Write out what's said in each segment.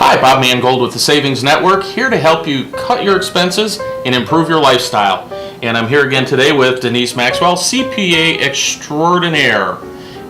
Hi, Bob Mangold with the Savings Network, here to help you cut your expenses and improve your lifestyle. And I'm here again today with Denise Maxwell, CPA extraordinaire.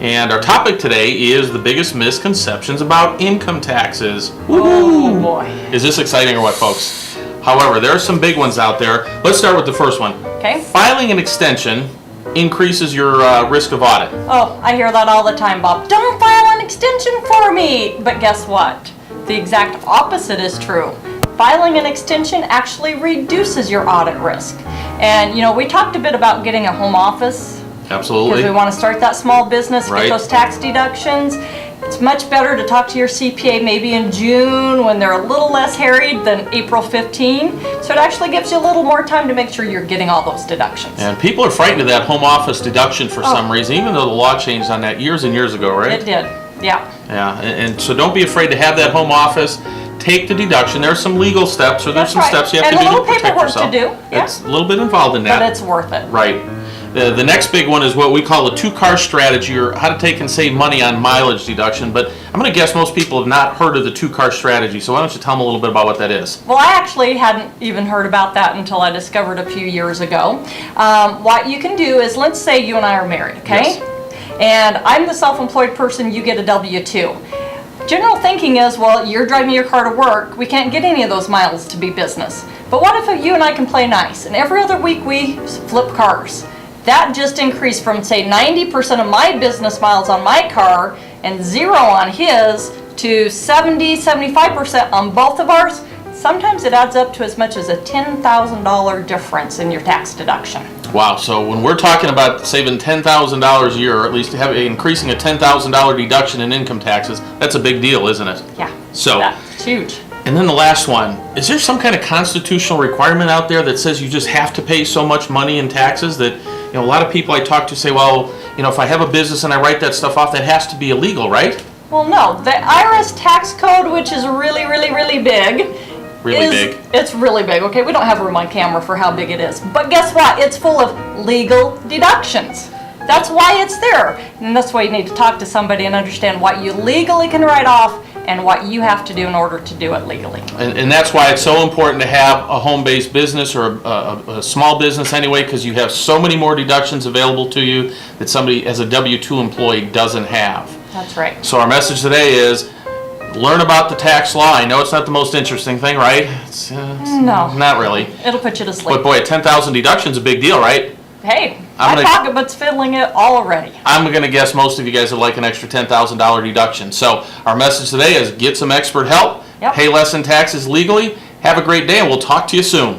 And our topic today is the biggest misconceptions about income taxes. Oh boy. Is this exciting or what, folks? However, there are some big ones out there. Let's start with the first one. Okay. Filing an extension increases your risk of audit. Oh, I hear that all the time, Bob. Don't file an extension for me. But guess what? The exact opposite is true. Filing an extension actually reduces your audit risk. And you know, we talked a bit about getting a home office. Absolutely. Because we want to start that small business, Right. get those tax deductions. It's much better to talk to your CPA maybe in June when they're a little less harried than April 15. So it actually gives you a little more time to make sure you're getting all those deductions. And people are frightened of that home office deduction for some reason, even though the law changed on that years and years ago, right? It did, yeah. Yeah, and so don't be afraid to have that home office. Take the deduction. There's some legal steps, or there's That's some right. steps you have And to do a to little protect paperwork yourself. to do, yeah. It's a little bit involved in that. But it's worth it. Right. The next big one is what we call a two-car strategy, or how to take and save money on mileage deduction. But I'm going to guess most people have not heard of the two-car strategy. So why don't you tell them a little bit about what that is? Well, I actually hadn't even heard about that until I discovered a few years ago. What you can do is, let's say you and I are married, okay? Yes. And I'm the self-employed person, you get a W-2. General thinking is, well, you're driving your car to work, we can't get any of those miles to be business. But what if you and I can play nice, and every other week we flip cars? That just increased from, say, 90% of my business miles on my car and 0 on his to 70, 75% on both of ours. Sometimes it adds up to as much as a $10,000 difference in your tax deduction. Wow, so when we're talking about saving $10,000 a year, or at least increasing a $10,000 deduction in income taxes, that's a big deal, isn't it? Yeah, So, that's huge. and then the last one, is there some kind of constitutional requirement out there that says you just have to pay so much money in taxes that, you know, a lot of people I talk to say, well, you know, if I have a business and I write that stuff off, that has to be illegal, right? Well, no, the IRS tax code, which is really, really, really big. Really big. It's really big. Okay, we don't have room on camera for how big it is. But guess what? It's full of legal deductions. That's why it's there. And that's why you need to talk to somebody and understand what you legally can write off and what you have to do in order to do it legally. And that's why it's so important to have a home-based business, or a small business anyway, because you have so many more deductions available to you that somebody as a W-2 employee doesn't have. That's right. So our message today is learn about the tax law. I know it's not the most interesting thing, right? It's No. Not really. It'll put you to sleep. But boy, 10,000 deduction is a big deal, right? Hey, I'm my gonna- pocketbook's fiddling it already. I'm going to guess most of you guys would like an extra $10,000 deduction. So our message today is get some expert help, Yep. pay less in taxes legally. Have a great day, and we'll talk to you soon.